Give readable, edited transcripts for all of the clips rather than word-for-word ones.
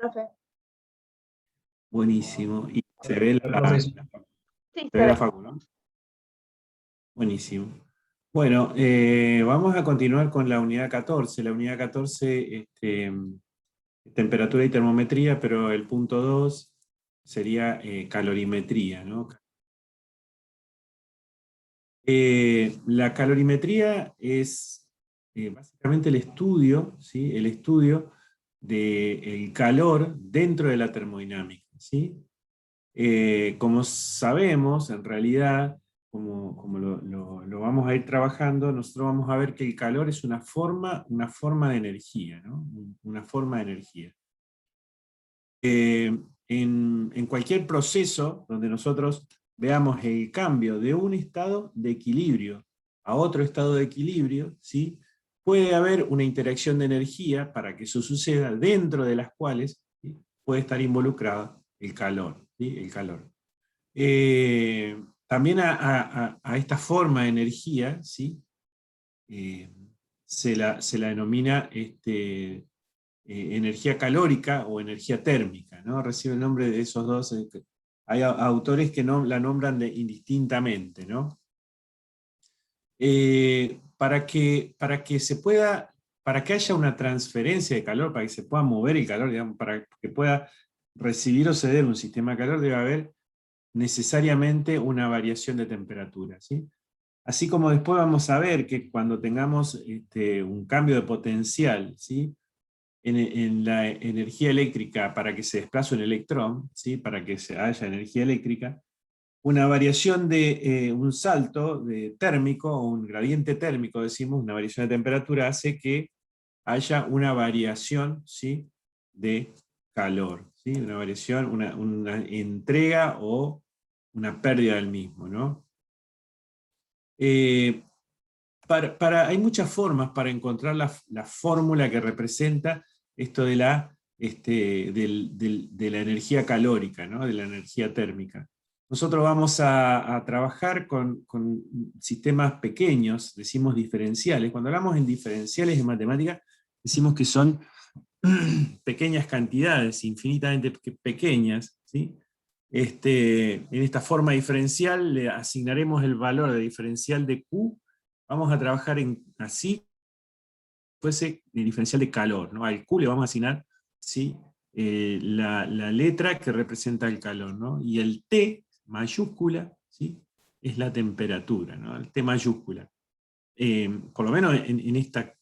profe. Buenísimo. Y se ve El profesor. Sí, se ve la facu, ¿no? Buenísimo. Bueno, vamos a continuar con la unidad 14. La unidad 14, temperatura y termometría, pero el punto 2 sería calorimetría, ¿no? La calorimetría es básicamente el estudio, ¿sí? El estudio del calor dentro de la termodinámica, ¿sí? Como sabemos, en realidad, como lo vamos a ir trabajando, nosotros vamos a ver que el calor es una forma de energía, ¿no? Una forma de energía. En cualquier proceso donde nosotros veamos el cambio de un estado de equilibrio a otro estado de equilibrio, ¿sí? Puede haber una interacción de energía para que eso suceda, dentro de las cuales, ¿sí?, puede estar involucrado el calor, ¿sí? El calor. También a esta forma de energía, ¿sí?, se la denomina energía calórica o energía térmica, ¿no? Recibe el nombre de esos dos. Hay autores que no, la nombran indistintamente, ¿no? Para que haya una transferencia de calor, para que se pueda mover el calor, digamos, para que pueda recibir o ceder un sistema de calor, debe haber necesariamente una variación de temperatura, ¿sí? Así como después vamos a ver que cuando tengamos un cambio de potencial, ¿sí?, en la energía eléctrica para que se desplace un electrón, ¿sí?, para que haya energía eléctrica, una variación de un salto térmico, o un gradiente térmico, decimos, una variación de temperatura, hace que haya una variación, ¿sí?, de calor, ¿sí?, una variación, una entrega o una pérdida del mismo, ¿no? Hay muchas formas para encontrar la fórmula que representa esto de la energía calórica, ¿no?, de la energía térmica. Nosotros vamos a trabajar con sistemas pequeños, decimos diferenciales. Cuando hablamos en diferenciales en matemática, decimos que son pequeñas cantidades, infinitamente pequeñas, ¿sí? En esta forma diferencial le asignaremos el valor de diferencial de Q. Vamos a trabajar así, fuese el diferencial de calor, ¿no? Al Q le vamos a asignar, ¿sí?, la letra que representa el calor, ¿no? Y el T mayúscula, ¿sí?, es la temperatura, ¿no? El T mayúscula. Por lo menos en este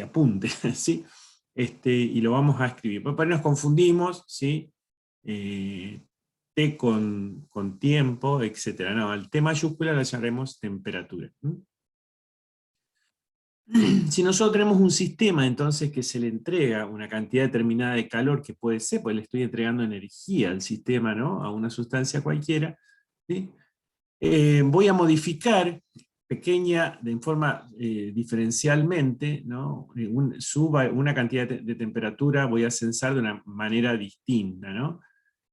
apunte, ¿sí? Y lo vamos a escribir. Por ahí nos confundimos, ¿sí? T con tiempo, etc. No, al T mayúscula lo llamaremos temperatura. Si nosotros tenemos un sistema entonces que se le entrega una cantidad determinada de calor, que puede ser, pues le estoy entregando energía al sistema, ¿no?, a una sustancia cualquiera, ¿sí? Voy a modificar en forma diferencialmente, ¿no?, suba una cantidad de temperatura, voy a censar de una manera distinta, ¿no?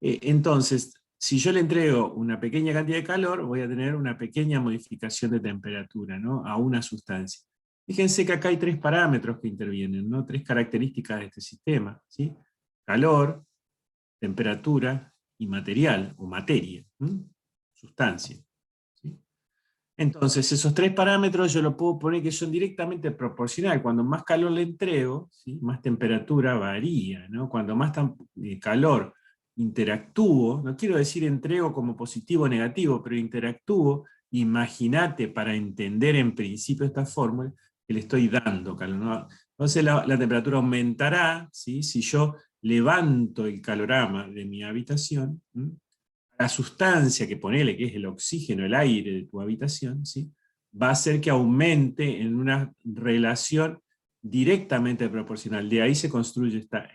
Entonces, si yo le entrego una pequeña cantidad de calor, voy a tener una pequeña modificación de temperatura, ¿no?, a una sustancia. Fíjense que acá hay tres parámetros que intervienen, ¿no?, tres características de este sistema, ¿sí? Calor, temperatura y material, o materia, sustancia. ¿Sí? Entonces, esos tres parámetros yo lo puedo poner que son directamente proporcionales. Cuando más calor le entrego, ¿sí?, más temperatura varía, ¿no? Cuando más calor interactúo, no quiero decir entrego como positivo o negativo, pero interactúo, imagínate, para entender en principio esta fórmula, que le estoy dando calor, ¿no? Entonces la temperatura aumentará, ¿sí?, si yo levanto el calorama de mi habitación. La sustancia que ponele, que es el oxígeno, el aire de tu habitación, ¿sí?, va a hacer que aumente en una relación directamente proporcional. De ahí se construye esta,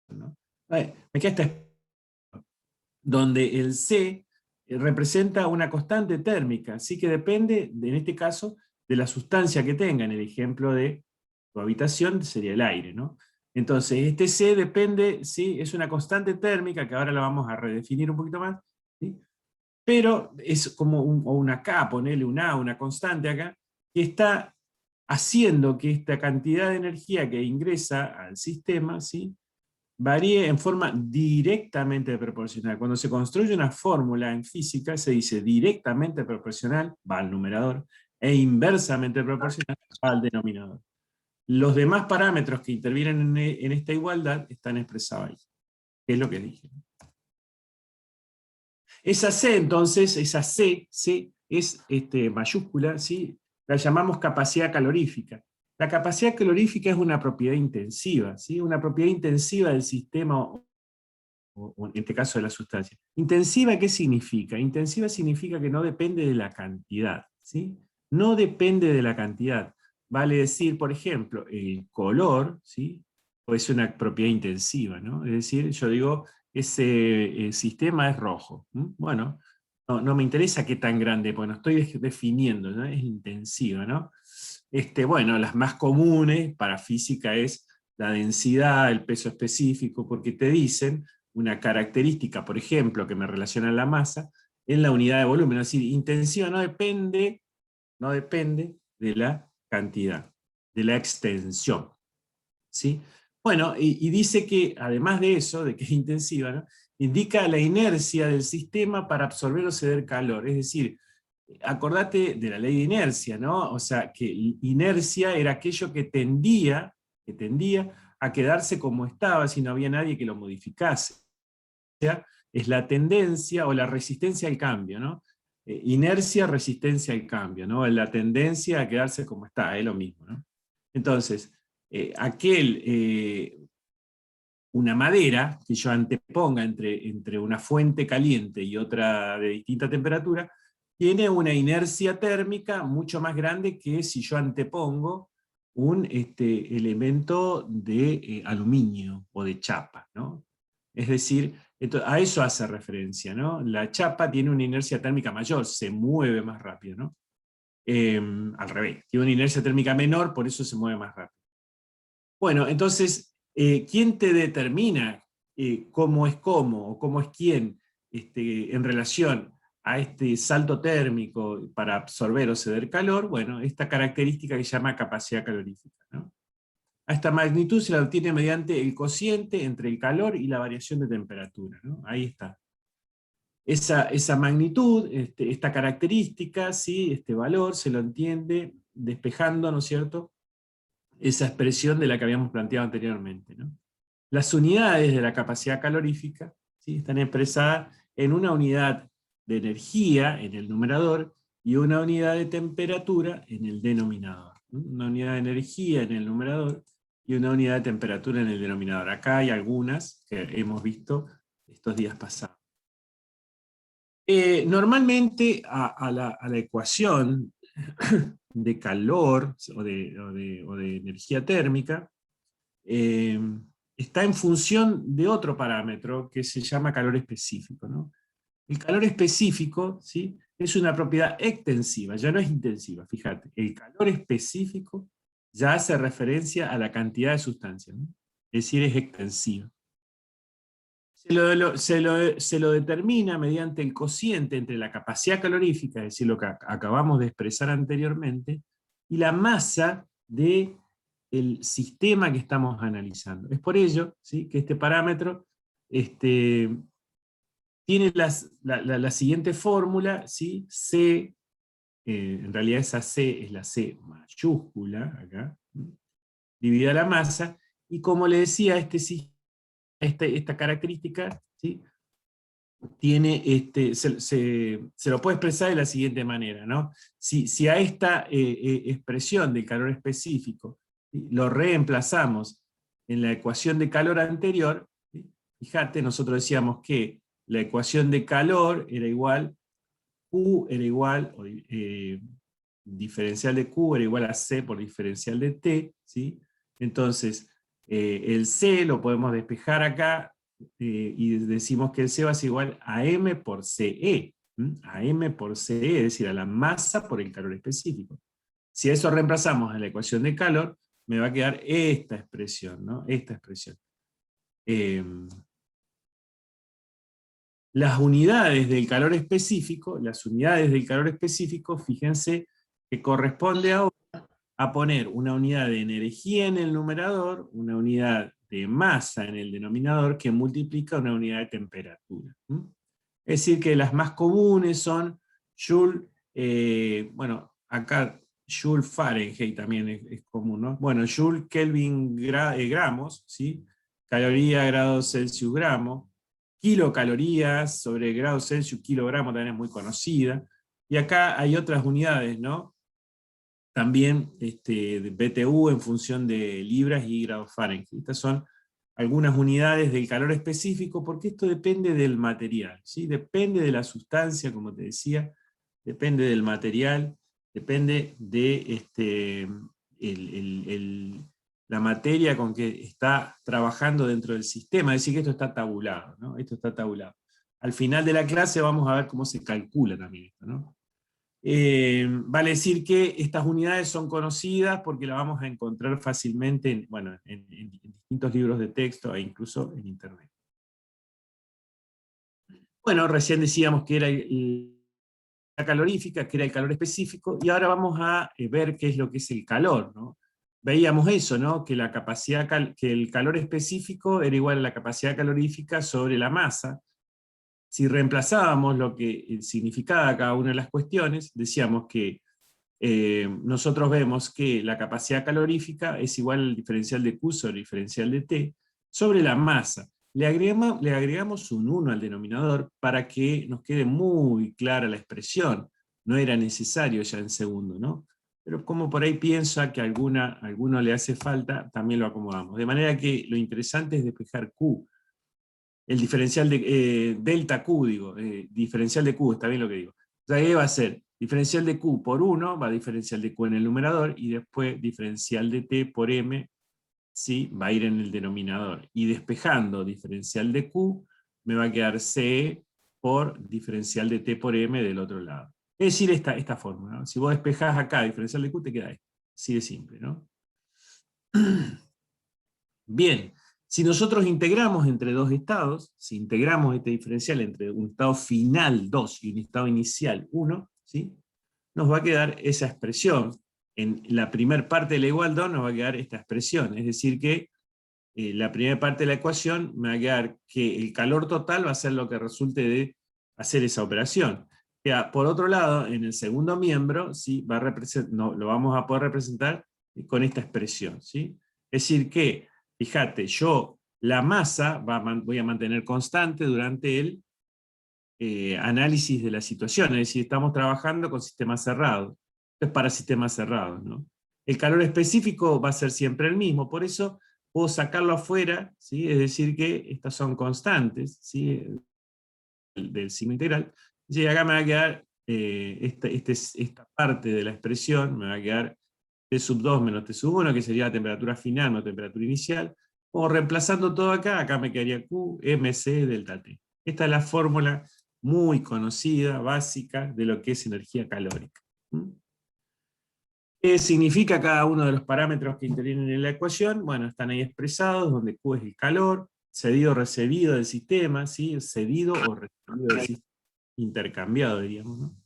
¿no? Me queda donde el C representa una constante térmica, así que depende, en este caso, de la sustancia que tenga. En el ejemplo de tu habitación sería el aire, ¿no? Entonces, este C depende, ¿sí?, es una constante térmica, que ahora la vamos a redefinir un poquito más, ¿sí?, pero es como una K, ponele un A, una constante acá, que está haciendo que esta cantidad de energía que ingresa al sistema, ¿sí?, varíe en forma directamente proporcional. Cuando se construye una fórmula en física, se dice directamente proporcional, va al numerador, e inversamente proporcional, va al denominador. Los demás parámetros que intervienen en esta igualdad están expresados ahí, que es lo que dije. Esa C, entonces, esa C es mayúscula, ¿sí? La llamamos capacidad calorífica. La capacidad calorífica es una propiedad intensiva, ¿sí? Una propiedad intensiva del sistema, o en este caso de la sustancia. ¿Intensiva qué significa? Intensiva significa que no depende de la cantidad, ¿sí? No depende de la cantidad. Vale decir, por ejemplo, el color, ¿sí? Puede ser una propiedad intensiva, ¿no? Es decir, yo digo, ese sistema es rojo. Bueno, no me interesa qué tan grande, porque no estoy definiendo, ¿no? Es intensiva, ¿no? Bueno, las más comunes para física es la densidad, el peso específico, porque te dicen una característica, por ejemplo, que me relaciona a la masa, en la unidad de volumen. Es decir, intensiva no depende de la cantidad, de la extensión. ¿Sí? Bueno, y dice que, además de eso, de que es intensiva, ¿no? Indica la inercia del sistema para absorber o ceder calor. Es decir, acordate de la ley de inercia, ¿no? O sea, que inercia era aquello que tendía a quedarse como estaba si no había nadie que lo modificase. Es la tendencia o la resistencia al cambio, ¿no? Inercia, resistencia al cambio, ¿no? La tendencia a quedarse como está, es lo mismo, ¿no? Entonces, una madera que yo anteponga entre una fuente caliente y otra de distinta temperatura, tiene una inercia térmica mucho más grande que si yo antepongo un elemento de aluminio o de chapa, ¿no? Es decir, a eso hace referencia, ¿no? La chapa tiene una inercia térmica mayor, se mueve más rápido, ¿no? Al revés, tiene una inercia térmica menor, por eso se mueve más rápido. Bueno, entonces, ¿quién te determina cómo es cómo o cómo es quién en relación a este salto térmico para absorber o ceder calor? Bueno, esta característica que se llama capacidad calorífica, ¿no? A esta magnitud se la obtiene mediante el cociente entre el calor y la variación de temperatura, ¿no? Ahí está. Esa magnitud, esta característica, ¿sí? Este valor se lo entiende despejando, ¿no es cierto?, esa expresión de la que habíamos planteado anteriormente, ¿no? Las unidades de la capacidad calorífica, ¿sí?, están expresadas en una unidad de energía en el numerador y una unidad de temperatura en el denominador, ¿no? Una unidad de energía en el numerador y una unidad de temperatura en el denominador. Acá hay algunas que hemos visto estos días pasados. Normalmente a la ecuación de calor o de energía térmica está en función de otro parámetro que se llama calor específico, ¿no? El calor específico, ¿sí?, es una propiedad extensiva, ya no es intensiva, fíjate. El calor específico ya hace referencia a la cantidad de sustancia, ¿no? Es decir, es extensiva. Se lo determina mediante el cociente entre la capacidad calorífica, es decir, lo que acabamos de expresar anteriormente, y la masa del sistema que estamos analizando. Es por ello, ¿sí?, que este parámetro tiene la siguiente fórmula, ¿sí? C, en realidad esa C es la C mayúscula, acá, dividida la masa, y como le decía, esta característica, ¿sí?, tiene, se lo puede expresar de la siguiente manera, ¿no? Si a esta expresión del calor específico, ¿sí?, lo reemplazamos en la ecuación de calor anterior, ¿sí?, fíjate, nosotros decíamos que la ecuación de calor era igual, Q era igual, diferencial de Q era igual a C por diferencial de T, ¿sí? Entonces, el C lo podemos despejar acá, y decimos que el C va a ser igual a M por CE, a M por CE, es decir, a la masa por el calor específico. Si a eso reemplazamos en la ecuación de calor, me va a quedar esta expresión, ¿no? Esta expresión. Las unidades del calor específico, fíjense que corresponde ahora a poner una unidad de energía en el numerador, una unidad masa en el denominador que multiplica una unidad de temperatura. Es decir, que las más comunes son Joule, bueno, acá Joule Fahrenheit también es común, ¿no? Bueno, Joule Kelvin gramos, ¿sí? Caloría, grados Celsius, gramo. Kilocalorías sobre grados Celsius, kilogramo también es muy conocida. Y acá hay otras unidades, ¿no? También de BTU en función de libras y grados Fahrenheit. Estas son algunas unidades del calor específico, porque esto depende del material, ¿sí? Depende de la sustancia, como te decía, depende del material, depende de la materia con que está trabajando dentro del sistema, es decir, que esto está tabulado, ¿no? Esto está tabulado. Al final de la clase vamos a ver cómo se calcula también esto, ¿no? Vale decir que estas unidades son conocidas porque las vamos a encontrar fácilmente en distintos libros de texto e incluso en internet. Bueno, recién decíamos que era la calorífica, que era el calor específico, y ahora vamos a ver qué es lo que es el calor, ¿no? Veíamos eso, ¿no? Que la capacidad, que el calor específico era igual a la capacidad calorífica sobre la masa. Si reemplazábamos lo que significaba cada una de las cuestiones, decíamos que nosotros vemos que la capacidad calorífica es igual al diferencial de Q sobre el diferencial de T sobre la masa. Le agregamos un 1 al denominador para que nos quede muy clara la expresión. No era necesario ya en segundo, ¿no? Pero como por ahí piensa que a alguno le hace falta, también lo acomodamos. De manera que lo interesante es despejar Q. El diferencial de delta Q, digo, diferencial de Q, está bien lo que digo. O sea, ¿qué va a ser? Diferencial de Q por 1, va a diferencial de Q en el numerador, y después diferencial de T por M, ¿sí? Va a ir en el denominador. Y despejando diferencial de Q, me va a quedar C por diferencial de T por M del otro lado. Es decir, esta fórmula, ¿no? Si vos despejás acá diferencial de Q, te queda esto. Así de simple, ¿no? Bien. Si nosotros integramos entre dos estados, si integramos este diferencial entre un estado final 2 y un estado inicial 1, ¿sí? Nos va a quedar esa expresión. En la primera parte de la igualdad nos va a quedar esta expresión, es decir que la primera parte de la ecuación me va a quedar que el calor total va a ser lo que resulte de hacer esa operación. Por otro lado, en el segundo miembro, ¿sí? Lo vamos a poder representar con esta expresión, ¿sí? Es decir que, fíjate, la masa voy a mantener constante durante el análisis de la situación, es decir, estamos trabajando con sistemas cerrados, es para sistemas cerrados, ¿no? El calor específico va a ser siempre el mismo, por eso puedo sacarlo afuera, ¿sí? Es decir que estas son constantes, ¿sí? Del signo integral, y acá me va a quedar esta parte de la expresión, me va a quedar T sub 2 menos T sub 1, que sería la temperatura final o temperatura inicial, o reemplazando todo acá me quedaría Q, MC, delta T. Esta es la fórmula muy conocida, básica, de lo que es energía calórica. ¿Qué significa cada uno de los parámetros que intervienen en la ecuación? Bueno, están ahí expresados, donde Q es el calor, cedido o recibido del sistema, ¿sí? Cedido o recibido del sistema, intercambiado, diríamos, ¿no?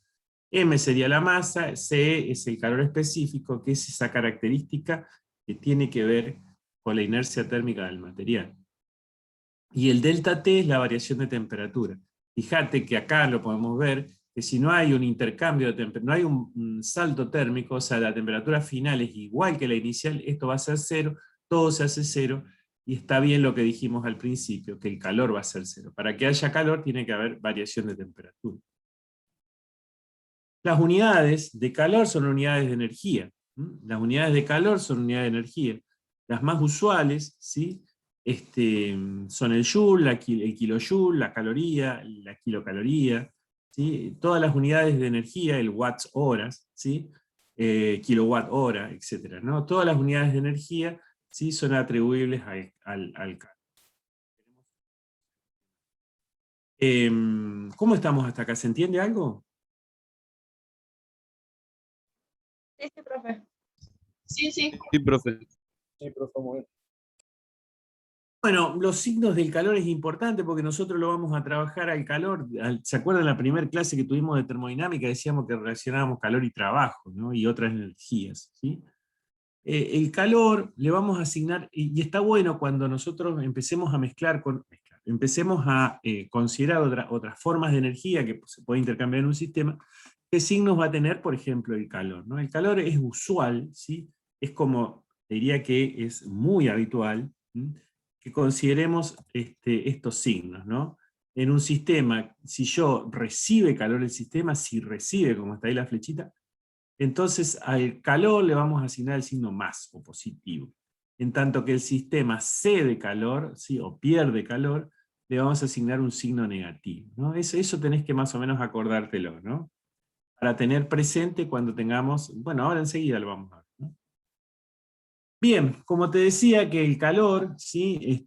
M sería la masa, C es el calor específico, que es esa característica que tiene que ver con la inercia térmica del material. Y el delta T es la variación de temperatura. Fíjate que acá lo podemos ver, que si no hay un intercambio de temperatura, no hay un salto térmico, o sea, la temperatura final es igual que la inicial, esto va a ser cero, todo se hace cero, y está bien lo que dijimos al principio, que el calor va a ser cero. Para que haya calor tiene que haber variación de temperatura. Las unidades de calor son unidades de energía. Las unidades de calor son unidades de energía. Las más usuales, ¿sí? Son el joule, el kilojoule, la caloría, la kilocaloría, ¿sí? Todas las unidades de energía, el watts horas, ¿sí? Kilowatt hora, etc., ¿no? Todas las unidades de energía, ¿sí? Son atribuibles al calor. ¿Cómo estamos hasta acá? ¿Se entiende algo? Sí, sí, profe. Sí, sí. Sí, profe. Sí, profe, muy bien. Bueno, los signos del calor es importante porque nosotros lo vamos a trabajar al calor. ¿Se acuerdan la primera clase que tuvimos de termodinámica? Decíamos que relacionábamos calor y trabajo, ¿no? Y otras energías, ¿sí? El calor le vamos a asignar, y está bueno cuando nosotros empecemos a empecemos a considerar otras formas de energía que se puede intercambiar en un sistema, qué signos va a tener, por ejemplo, el calor, ¿no? El calor es usual, ¿sí? Es como, diría que es muy habitual, ¿sí? Que consideremos estos signos, ¿no? En un sistema, si yo recibe calor el sistema, si recibe, como está ahí la flechita, entonces al calor le vamos a asignar el signo más o positivo. En tanto que el sistema cede calor, ¿sí? O pierde calor, le vamos a asignar un signo negativo, ¿no? Eso tenés que más o menos acordártelo, ¿no? Para tener presente cuando tengamos, bueno, ahora enseguida lo vamos a ver, ¿no? Bien, como te decía que el calor, ¿sí?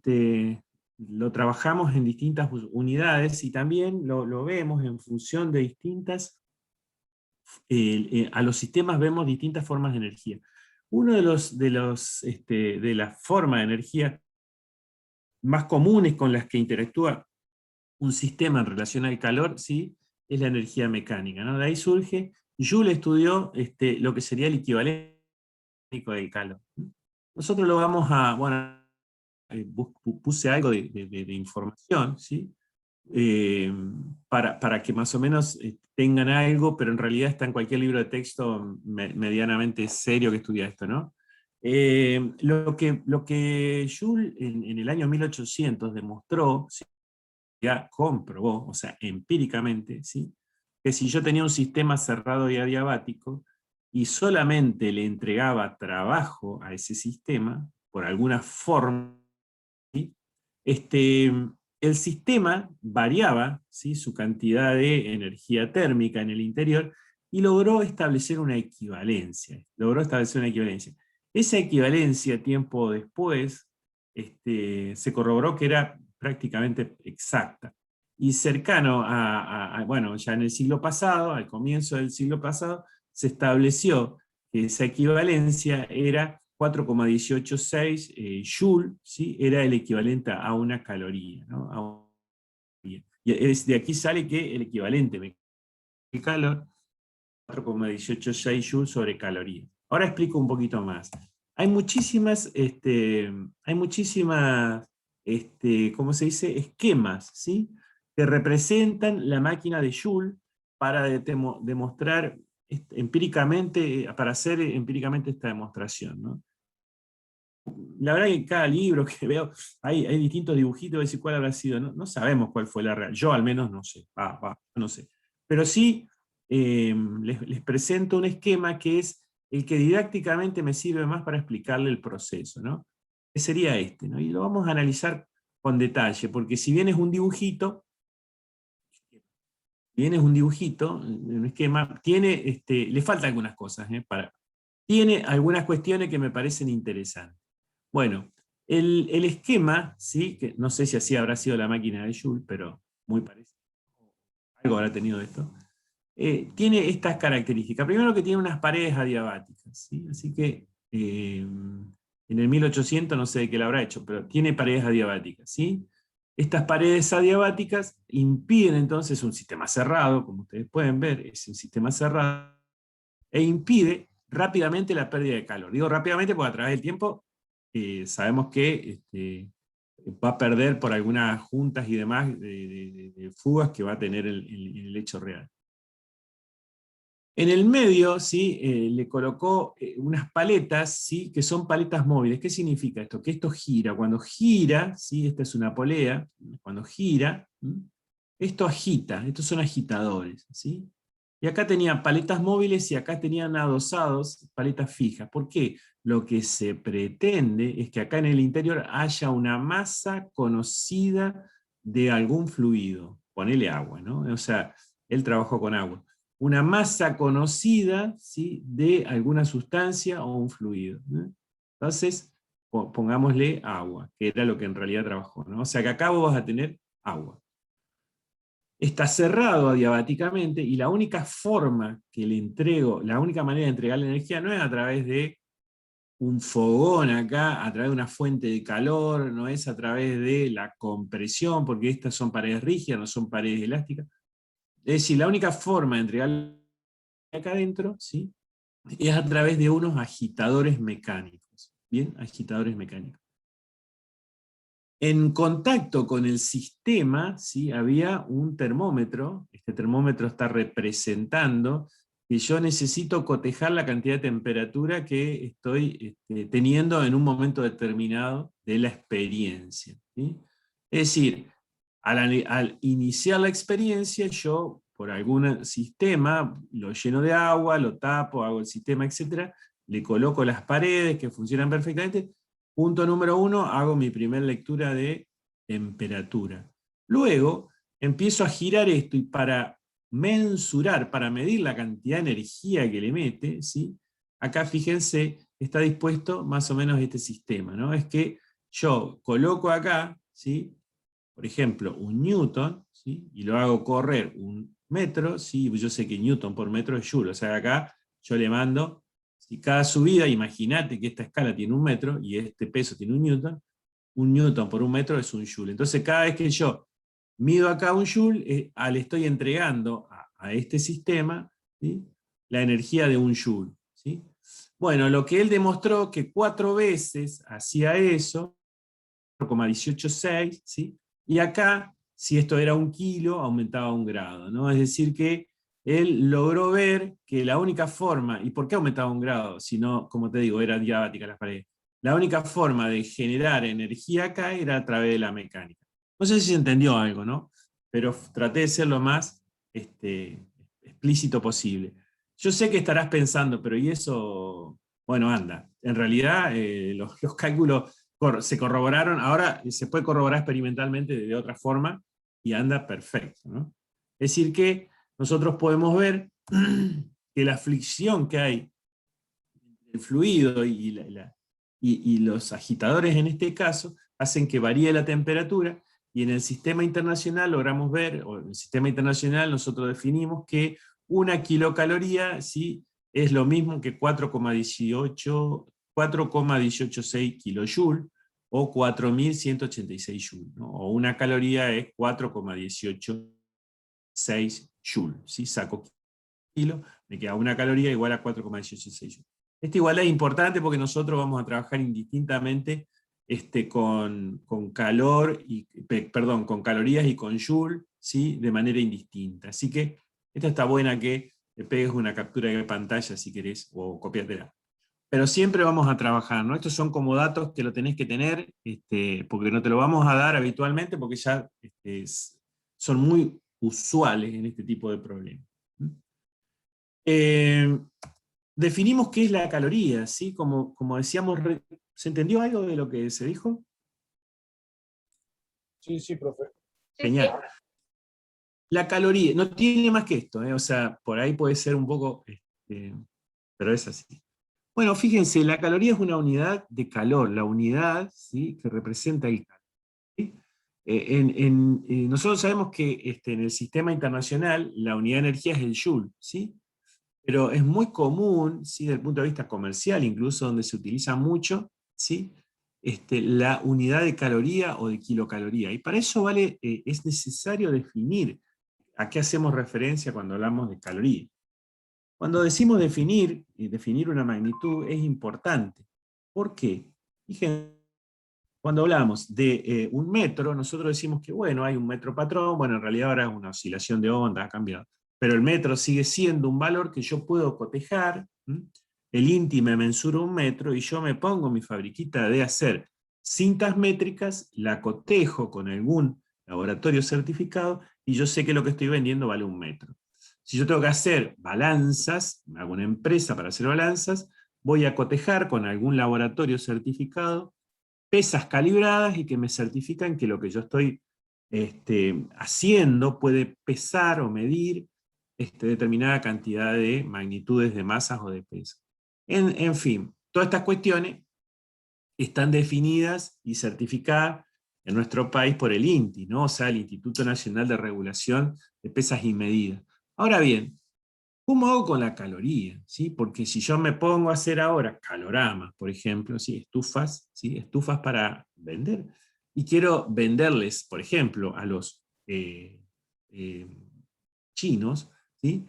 Lo trabajamos en distintas unidades y también lo vemos en función de distintas a los sistemas vemos distintas formas de energía. Uno de las formas de energía más comunes con las que interactúa un sistema en relación al calor, ¿sí? Es la energía mecánica, ¿no? De ahí surge, Joule estudió lo que sería el equivalente del calor. Nosotros lo vamos a, bueno, puse algo de información, ¿sí? eh, para que más o menos tengan algo, pero en realidad está en cualquier libro de texto medianamente serio que estudia esto, ¿no? Lo que Joule en el año 1800 demostró, ¿sí? Ya comprobó, o sea, empíricamente, ¿sí? Que si yo tenía un sistema cerrado y adiabático, y solamente le entregaba trabajo a ese sistema, por alguna forma, ¿sí? este, el sistema variaba, ¿sí? Su cantidad de energía térmica en el interior y logró establecer una equivalencia. Esa equivalencia, tiempo después, se corroboró que era prácticamente exacta. Y cercano bueno, ya en el siglo pasado, al comienzo del siglo pasado, se estableció que esa equivalencia era 4,186 Joule, ¿sí? Era el equivalente a una caloría, ¿no? Y de aquí sale que el equivalente de calor, 4,186 Joule sobre caloría. Ahora explico un poquito más. Hay muchísimas, ¿cómo se dice? Esquemas, ¿sí? Que representan la máquina de Joule para demostrar empíricamente, para hacer empíricamente esta demostración, ¿no? La verdad que en cada libro que veo hay distintos dibujitos, voy a decir cuál habrá sido, no sabemos cuál fue la real, yo al menos no sé, no sé. Pero sí les presento un esquema que es el que didácticamente me sirve más para explicarle el proceso, ¿no? Que sería este, ¿no? Y lo vamos a analizar con detalle, porque si bien es un dibujito, un esquema, le faltan algunas cosas, tiene algunas cuestiones que me parecen interesantes. Bueno, el esquema, ¿sí? Que no sé si así habrá sido la máquina de Joule, pero muy parecido, algo habrá tenido esto, tiene estas características. Primero que tiene unas paredes adiabáticas, ¿sí? Así que en el 1800 no sé de qué lo habrá hecho, pero tiene paredes adiabáticas, ¿sí? Estas paredes adiabáticas impiden entonces un sistema cerrado, como ustedes pueden ver, es un sistema cerrado, e impide rápidamente la pérdida de calor. Digo rápidamente porque a través del tiempo sabemos que va a perder por algunas juntas y demás de fugas que va a tener el hecho real. En el medio, ¿sí? Le colocó unas paletas, ¿sí? Que son paletas móviles. ¿Qué significa esto? Que esto gira. Cuando gira, ¿sí? Esta es una polea, cuando gira, esto agita, estos son agitadores, ¿sí? Y acá tenían paletas móviles y acá tenían adosados paletas fijas. ¿Por qué? Lo que se pretende es que acá en el interior haya una masa conocida de algún fluido. Ponele agua, ¿no? O sea, él trabajó con agua. Una masa conocida, ¿sí? De alguna sustancia o un fluido, ¿no? Entonces, pongámosle agua, que era lo que en realidad trabajó, ¿no? O sea que acá vos vas a tener agua. Está cerrado adiabáticamente y la única forma que le entrego, la única manera de entregar la energía no es a través de un fogón acá, a través de una fuente de calor, no es a través de la compresión, porque estas son paredes rígidas, no son paredes elásticas. Es decir, la única forma de entregar acá adentro, ¿sí? es a través de unos agitadores mecánicos. ¿Bien? Agitadores mecánicos. En contacto con el sistema, ¿sí? Había un termómetro. Este termómetro está representando que yo necesito cotejar la cantidad de temperatura que estoy teniendo en un momento determinado de la experiencia, ¿sí? Es decir, al iniciar la experiencia, yo por algún sistema lo lleno de agua, lo tapo, hago el sistema, etc. Le coloco las paredes que funcionan perfectamente. Punto número 1, hago mi primera lectura de temperatura. Luego empiezo a girar esto y para mensurar, para medir la cantidad de energía que le mete, ¿sí? Acá fíjense, está dispuesto más o menos este sistema, ¿no? Es que yo coloco acá, ¿sí? Por ejemplo, un newton, ¿sí? Y lo hago correr un metro, ¿sí? Yo sé que newton por metro es joule, o sea, acá yo le mando, si cada subida, imagínate que esta escala tiene un metro y este peso tiene un newton por un metro es un joule. Entonces cada vez que yo mido acá un joule, le estoy entregando a este sistema, ¿sí? La energía de un joule, ¿sí? Bueno, lo que él demostró que 4 veces hacía eso, 4,186, ¿sí? Y acá, si esto era 1 kilo, aumentaba 1 grado, ¿no? Es decir que él logró ver que la única forma, ¿y por qué aumentaba 1 grado? Si no, como te digo, era diabática las paredes. La única forma de generar energía acá era a través de la mecánica. No sé si se entendió algo, ¿no? Pero traté de ser lo más explícito posible. Yo sé que estarás pensando, pero ¿y eso? Bueno, anda. En realidad, los cálculos se corroboraron, ahora se puede corroborar experimentalmente de otra forma y anda perfecto, ¿no? Es decir que nosotros podemos ver que la fricción que hay entre el fluido y los agitadores en este caso hacen que varíe la temperatura, y en el sistema internacional logramos ver, o en el sistema internacional nosotros definimos que 1 kilocaloría, ¿sí?, es lo mismo que 4,186 kilojoules, o 4.186 joules, ¿no? O 1 caloría es 4,186 joules, ¿sí? Saco kilo, me queda 1 caloría igual a 4,186 joules. Esta igualdad es importante porque nosotros vamos a trabajar indistintamente con calor y, perdón, con calorías y con joule, ¿sí?, de manera indistinta. Así que esta está buena que le pegues una captura de pantalla si querés, o copiatela. Pero siempre vamos a trabajar, ¿no? Estos son como datos que lo tenés que tener, porque no te lo vamos a dar habitualmente, porque ya son muy usuales en este tipo de problemas. Definimos qué es la caloría, ¿sí? Como decíamos, ¿se entendió algo de lo que se dijo? Sí, sí, profe. Sí, Genial. La caloría, no tiene más que esto, o sea, por ahí puede ser un poco, pero es así. Bueno, fíjense, la caloría es una unidad de calor, la unidad, ¿sí?, que representa el calor, ¿sí? Nosotros sabemos que en el sistema internacional la unidad de energía es el joule, ¿sí? Pero es muy común, ¿sí?, desde el punto de vista comercial, incluso donde se utiliza mucho, ¿sí?, la unidad de caloría o de kilocaloría. Y para eso es necesario definir a qué hacemos referencia cuando hablamos de caloría. Cuando decimos definir una magnitud es importante. ¿Por qué? Fíjense, cuando hablamos de 1 metro, nosotros decimos que, bueno, hay un metro patrón, bueno, en realidad ahora es una oscilación de onda, ha cambiado. Pero el metro sigue siendo un valor que yo puedo cotejar. El INTI me mensura 1 metro y yo me pongo mi fabriquita de hacer cintas métricas, la cotejo con algún laboratorio certificado y yo sé que lo que estoy vendiendo vale 1 metro. Si yo tengo que hacer balanzas, hago una empresa para hacer balanzas, voy a cotejar con algún laboratorio certificado pesas calibradas y que me certifican que lo que yo estoy haciendo puede pesar o medir determinada cantidad de magnitudes de masas o de peso. En fin, todas estas cuestiones están definidas y certificadas en nuestro país por el INTI, ¿no? O sea, el Instituto Nacional de Regulación de Pesas y Medidas. Ahora bien, ¿cómo hago con la caloría? ¿Sí? Porque si yo me pongo a hacer ahora caloramas, por ejemplo, ¿sí?, estufas, ¿sí?, estufas para vender, y quiero venderles, por ejemplo, a los chinos, ¿sí?,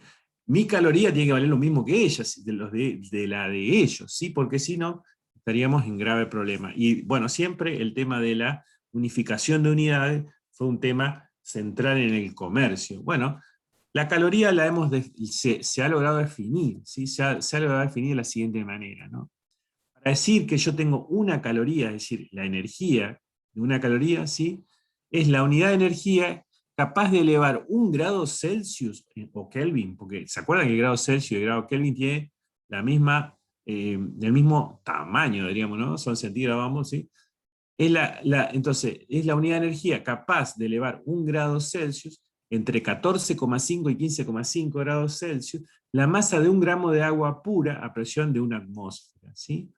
mi caloría tiene que valer lo mismo que ella, de la de ellos, ¿sí? Porque si no, estaríamos en grave problema. Y bueno, siempre el tema de la unificación de unidades fue un tema central en el comercio. Bueno, la caloría se ha logrado definir, ¿sí? Se ha logrado definir de la siguiente manera, ¿no? Para decir que yo tengo una caloría, es decir, la energía de una caloría, ¿sí? Es la unidad de energía capaz de elevar 1 grado Celsius o Kelvin, porque ¿se acuerdan que el grado Celsius y el grado Kelvin tiene la misma, el mismo tamaño, diríamos, ¿no? Son centígrados, vamos, ¿sí? Entonces, es la unidad de energía capaz de elevar 1 grado Celsius entre 14,5 y 15,5 grados Celsius, la masa de 1 gramo de agua pura a presión de una atmósfera, ¿sí?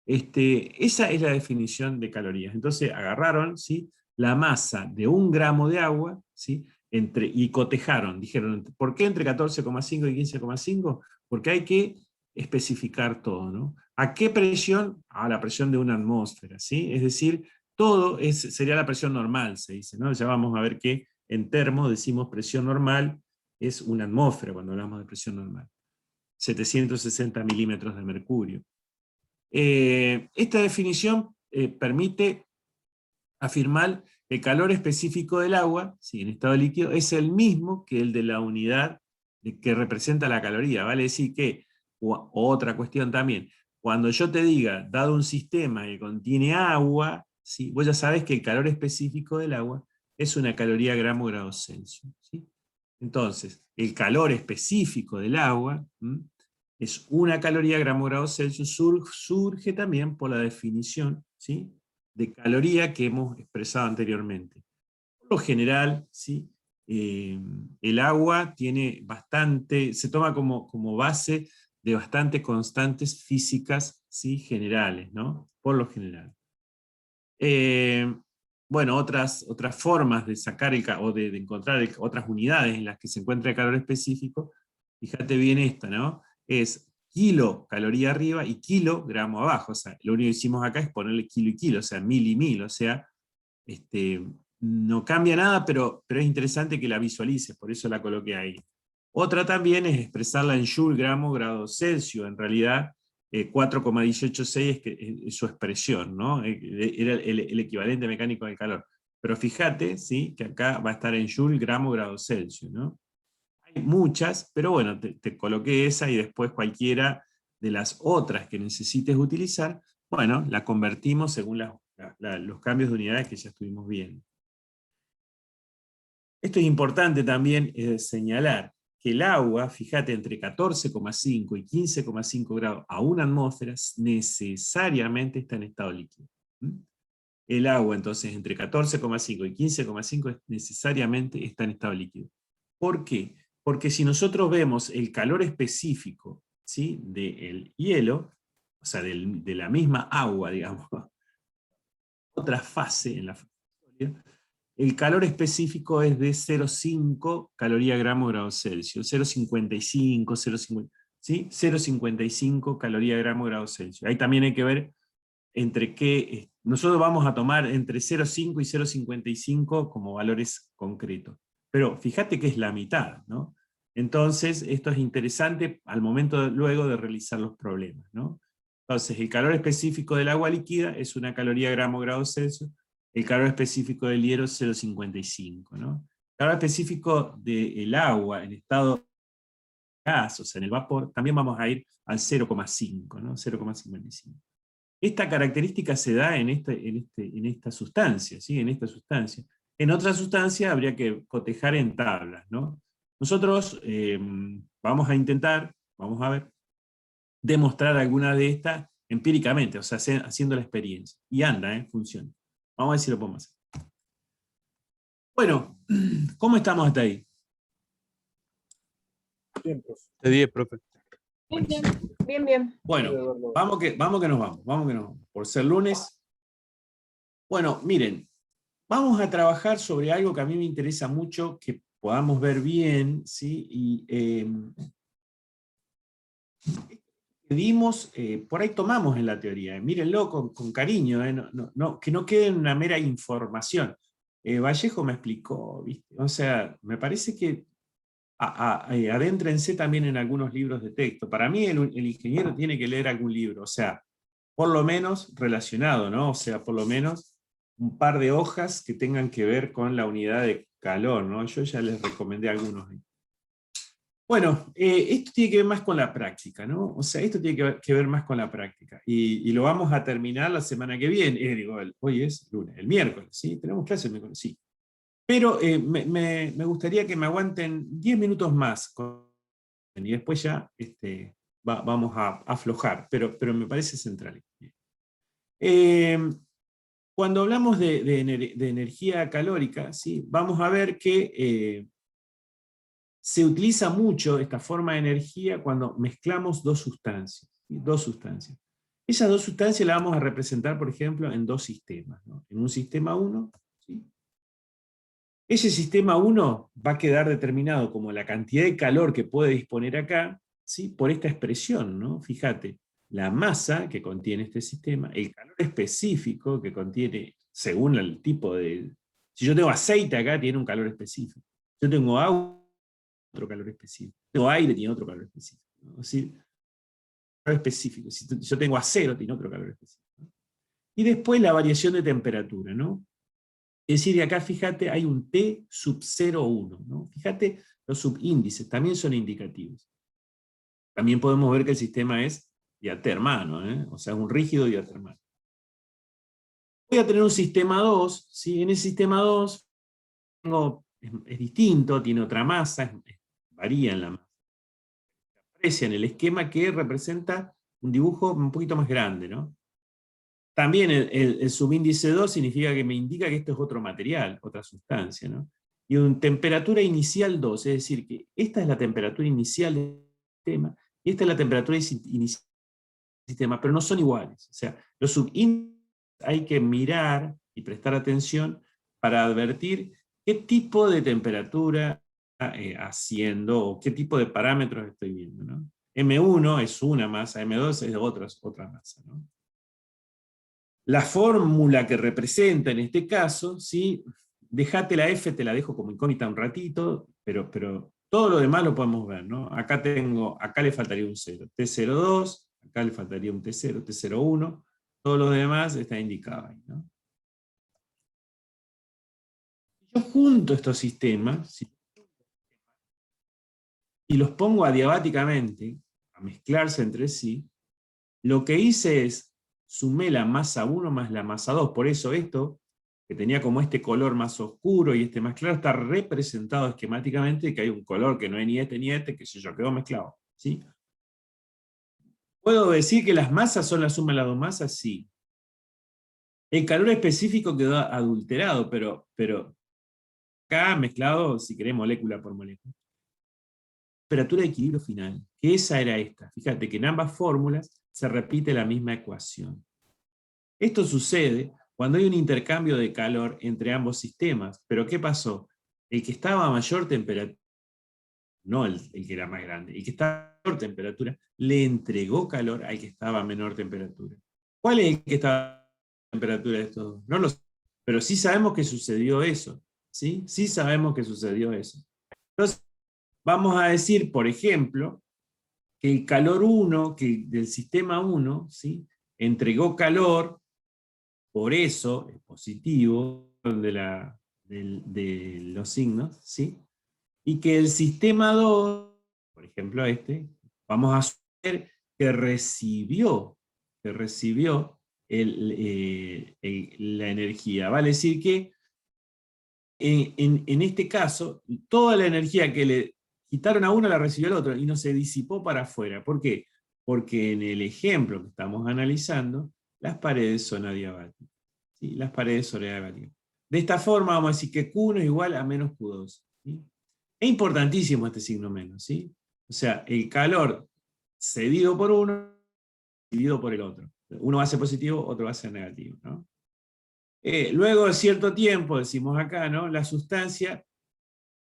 Esa es la definición de calorías. Entonces agarraron, ¿sí?, la masa de 1 gramo de agua, ¿sí?, y cotejaron, dijeron, ¿por qué entre 14,5 y 15,5? Porque hay que especificar todo, ¿no? ¿A qué presión? A la presión de una atmósfera, ¿sí? Es decir, todo sería la presión normal, se dice, ¿no? Ya vamos a ver que en termo decimos presión normal es una atmósfera cuando hablamos de presión normal. 760 milímetros de mercurio. Esta definición permite afirmar que el calor específico del agua, ¿sí?, en estado líquido, es el mismo que el de la unidad que representa la caloría. Vale decir que, otra cuestión también, cuando yo te diga, dado un sistema que contiene agua, ¿sí?, vos ya sabés que el calor específico del agua es una caloría gramo grado Celsius, ¿sí? Entonces, el calor específico del agua, es una caloría gramo grado Celsius, surge también por la definición, ¿sí?, de caloría que hemos expresado anteriormente. Por lo general, ¿sí?, el agua tiene se toma como base de bastantes constantes físicas, ¿sí?, generales, ¿no? Por lo general. Bueno, otras formas de sacar o de encontrar otras unidades en las que se encuentra el calor específico, fíjate bien esta, ¿no? Es kilo caloría arriba y kilo gramo abajo. O sea, lo único que hicimos acá es ponerle kilo y kilo, o sea, mil y mil. O sea, no cambia nada, pero es interesante que la visualices, por eso la coloqué ahí. Otra también es expresarla en joule gramo grado Celsius. En realidad, 4,186 es su expresión, ¿no? Era el equivalente mecánico del calor. Pero fíjate, ¿sí?, que acá va a estar en joule gramo grado Celsius, ¿no? Hay muchas, pero bueno, te coloqué esa y después cualquiera de las otras que necesites utilizar, bueno, la convertimos según los cambios de unidades que ya estuvimos viendo. Esto es importante también señalar que el agua, fíjate, entre 14,5 y 15,5 grados a una atmósfera, necesariamente está en estado líquido. El agua, entonces, entre 14,5 y 15,5 necesariamente está en estado líquido. ¿Por qué? Porque si nosotros vemos el calor específico, ¿sí?, del hielo, o sea, de la misma agua, digamos, otra fase en la fase, el calor específico es de 0,5 caloría gramo grado Celsius, 0,55, 0,50, ¿sí? 0,55 caloría gramo grado Celsius. Ahí también hay que ver entre qué, nosotros vamos a tomar entre 0,5 y 0,55 como valores concretos. Pero fíjate que es la mitad, ¿no? Entonces, esto es interesante al momento luego de realizar los problemas, ¿no? Entonces, el calor específico del agua líquida es una caloría gramo grado Celsius, el calor específico del hielo es 0,55, ¿no? El calor específico del agua en estado de gas, o sea, en el vapor, también vamos a ir al 0,5, ¿no? 0,55. Esta característica se da en esta sustancia, ¿sí?, en esta sustancia. En otra sustancia habría que cotejar en tablas, ¿no? Nosotros vamos a intentar, vamos a ver, demostrar alguna de estas empíricamente, o sea, haciendo la experiencia. Y anda, funciona. Vamos a ver si lo podemos hacer. Bueno, ¿cómo estamos hasta ahí? Bien, profe. De 10, profe. Bien, bien, bien. Bueno, vamos que nos vamos. Por ser lunes. Bueno, miren, vamos a trabajar sobre algo que a mí me interesa mucho, que podamos ver bien, ¿sí? Y dimos, por ahí tomamos en la teoría, mírenlo con cariño, que no quede en una mera información. Vallejo me explicó, ¿viste? O sea, me parece que adéntrense también en algunos libros de texto. Para mí el ingeniero tiene que leer algún libro, o sea, por lo menos relacionado, ¿no? O sea, por lo menos un par de hojas que tengan que ver con la unidad de calor, ¿no? Yo ya les recomendé algunos. Bueno, esto tiene que ver más con la práctica, ¿no? O sea, esto tiene que ver más con la práctica. Y lo vamos a terminar la semana que viene. Hoy es lunes, el miércoles, ¿sí? Tenemos clase el miércoles, sí. Pero me gustaría que me aguanten 10 minutos más. Y después ya vamos a aflojar, pero me parece central. Cuando hablamos de energía calórica, ¿sí? Vamos a ver que se utiliza mucho esta forma de energía cuando mezclamos dos sustancias. ¿Sí? Dos sustancias. Esas dos sustancias las vamos a representar, por ejemplo, en dos sistemas, ¿no? En un sistema 1, ¿sí? Ese sistema 1 va a quedar determinado como la cantidad de calor que puede disponer acá, ¿sí? Por esta expresión, ¿no? Fíjate, la masa que contiene este sistema, el calor específico que contiene, según el tipo de... Si yo tengo aceite acá, tiene un calor específico. Si yo tengo agua, otro calor específico. Tengo aire, tiene otro calor específico, ¿no? Es decir, calor específico. Si yo tengo acero, tiene otro calor específico, ¿no? Y después la variación de temperatura, ¿no? Es decir, acá fíjate, hay un T sub 0,1, ¿no? Fíjate, los subíndices también son indicativos. También podemos ver que el sistema es diatermano, ¿eh? O sea, un rígido diatermano. Voy a tener un sistema 2, ¿sí? En ese sistema 2 es distinto, tiene otra masa, varía en la masa. Aprecia en el esquema que representa un dibujo un poquito más grande, ¿no? También el subíndice 2 significa que me indica que esto es otro material, otra sustancia, ¿no? Y una temperatura inicial 2, es decir, que esta es la temperatura inicial del sistema, y esta es la temperatura inicial del sistema, pero no son iguales. O sea, los subíndices hay que mirar y prestar atención para advertir qué tipo de temperatura haciendo, o qué tipo de parámetros estoy viendo, ¿no? M1 es una masa, M2 es otra masa, ¿no? La fórmula que representa en este caso, ¿sí? Dejate la F, te la dejo como incógnita un ratito, pero todo lo demás lo podemos ver, ¿no? Acá le faltaría un 0, T02, acá le faltaría un T0, T01, todo lo demás está indicado ahí, ¿no? Yo junto estos sistemas, ¿sí? Y los pongo adiabáticamente, a mezclarse entre sí, lo que hice es sumé la masa 1 más la masa 2, por eso esto, que tenía como este color más oscuro y este más claro, está representado esquemáticamente, que hay un color que no es ni este, que sé yo, quedó mezclado, ¿sí? ¿Puedo decir que las masas son la suma de las dos masas? Sí. El calor específico quedó adulterado, pero acá mezclado, si querés, molécula por molécula. Temperatura de equilibrio final, que esa era esta. Fíjate que en ambas fórmulas se repite la misma ecuación. Esto sucede cuando hay un intercambio de calor entre ambos sistemas. ¿Pero qué pasó? El que estaba a mayor temperatura, no el que era más grande, el que estaba a menor temperatura, le entregó calor al que estaba a menor temperatura. ¿Cuál es el que estaba a temperatura de estos dos? No lo sé, pero sí sabemos que sucedió eso. ¿Sí? Sí sabemos que sucedió eso. Entonces, vamos a decir, por ejemplo, que el calor 1, que del sistema 1, ¿sí? Entregó calor, por eso es positivo de los signos, ¿sí? Y que el sistema 2, por ejemplo vamos a suponer que recibió la energía. Vale decir que en este caso, toda la energía que le quitaron a uno la recibió el otro y no se disipó para afuera. ¿Por qué? Porque en el ejemplo que estamos analizando, las paredes son adiabáticas. ¿Sí? Las paredes son adiabáticas. De esta forma vamos a decir que Q1 es igual a menos Q2. ¿Sí? Es importantísimo este signo menos. ¿Sí? O sea, el calor cedido por uno, cedido por el otro. Uno va a ser positivo, otro va a ser negativo, ¿no? Luego de cierto tiempo, decimos acá, ¿no? La sustancia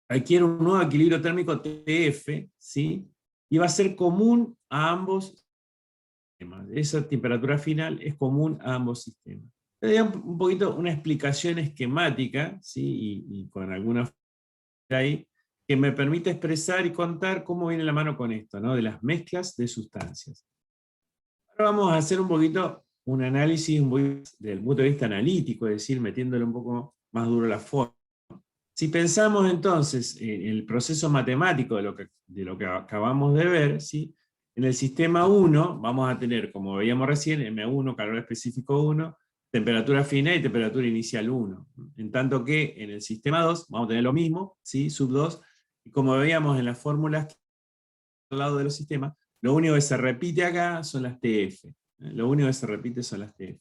adquiere un nuevo equilibrio térmico TF, ¿sí? Y va a ser común a ambos sistemas. Esa temperatura final es común a ambos sistemas. Un poquito una explicación esquemática, ¿sí? Y con alguna ahí, que me permite expresar y contar cómo viene la mano con esto, ¿no? De las mezclas de sustancias. Ahora vamos a hacer un poquito un análisis desde el punto de vista analítico, es decir, metiéndole un poco más duro la forma. Si pensamos entonces en el proceso matemático de lo que acabamos de ver, ¿sí? En el sistema 1 vamos a tener, como veíamos recién, M1, calor específico 1, temperatura final y temperatura inicial 1. En tanto que en el sistema 2 vamos a tener lo mismo, ¿sí? Sub 2, y como veíamos en las fórmulas al lado de los sistemas, lo único que se repite acá son las TF. Lo único que se repite son las TF.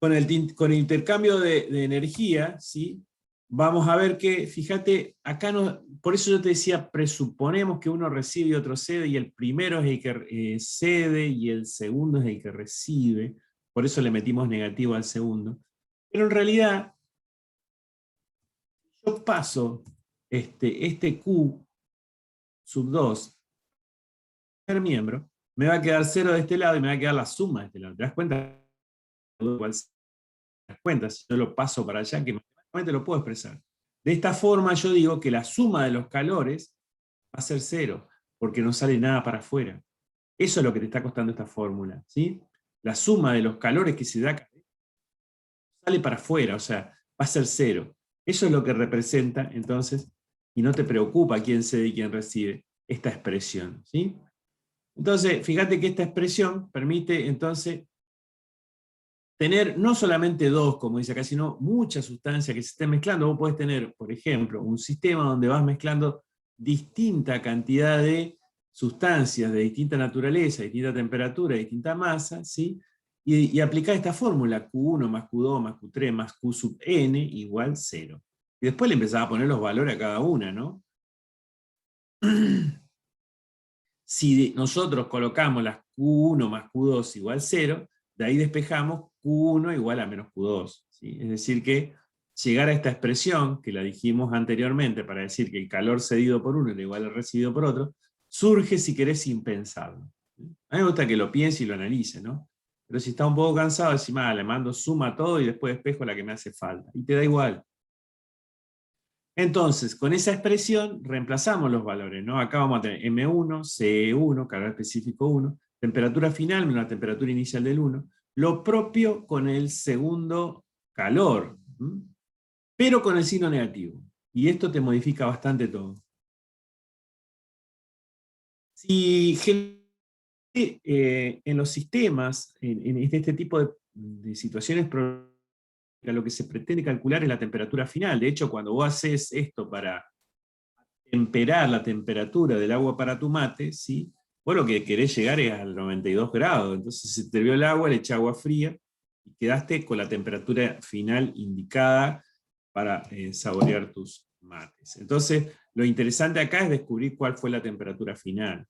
Con el intercambio de energía, ¿sí? Vamos a ver que, fíjate, acá no, por eso yo te decía, presuponemos que uno recibe y otro cede, y el primero es el que cede y el segundo es el que recibe, por eso le metimos negativo al segundo. Pero en realidad, yo paso este Q sub 2 per miembro, me va a quedar 0 de este lado y me va a quedar la suma de este lado. ¿Te das cuenta? Si yo lo paso para allá, que matemáticamente lo puedo expresar. De esta forma yo digo que la suma de los calores va a ser 0, porque no sale nada para afuera. Eso es lo que te está costando esta fórmula, ¿sí? La suma de los calores que se da acá sale para afuera, o sea, va a ser 0. Eso es lo que representa, entonces, y no te preocupa quién cede y quién recibe, esta expresión, ¿sí? Entonces, fíjate que esta expresión permite, entonces, tener no solamente dos, como dice acá, sino muchas sustancias que se estén mezclando. Vos podés tener, por ejemplo, un sistema donde vas mezclando distinta cantidad de sustancias de distinta naturaleza, distinta temperatura, distinta masa, ¿sí? Y aplicar esta fórmula, Q1 más Q2 más Q3 más Q sub n igual 0. Y después le empezás a poner los valores a cada una, ¿no? Si nosotros colocamos las Q1 más Q2 igual 0, de ahí despejamos Q1 igual a menos Q2. ¿Sí? Es decir que llegar a esta expresión, que la dijimos anteriormente, para decir que el calor cedido por uno era igual al recibido por otro, surge si querés sin pensarlo. A mí me gusta que lo piense y lo analice, ¿no? Pero si está un poco cansado, decís, le mando suma todo y después despejo la que me hace falta. Y te da igual. Entonces, con esa expresión reemplazamos los valores, ¿no? Acá vamos a tener M1, CE1, calor específico 1, temperatura final menos la temperatura inicial del 1, lo propio con el segundo calor, pero con el signo negativo. Y esto te modifica bastante todo. Si en los sistemas, en este tipo de situaciones, lo que se pretende calcular es la temperatura final. De hecho, cuando vos haces esto para temperar la temperatura del agua para tu mate, ¿sí? Vos lo que querés llegar es al 92 grados. Entonces se te hirvió el agua, le eché agua fría, y quedaste con la temperatura final indicada para saborear tus mates. Entonces, lo interesante acá es descubrir cuál fue la temperatura final.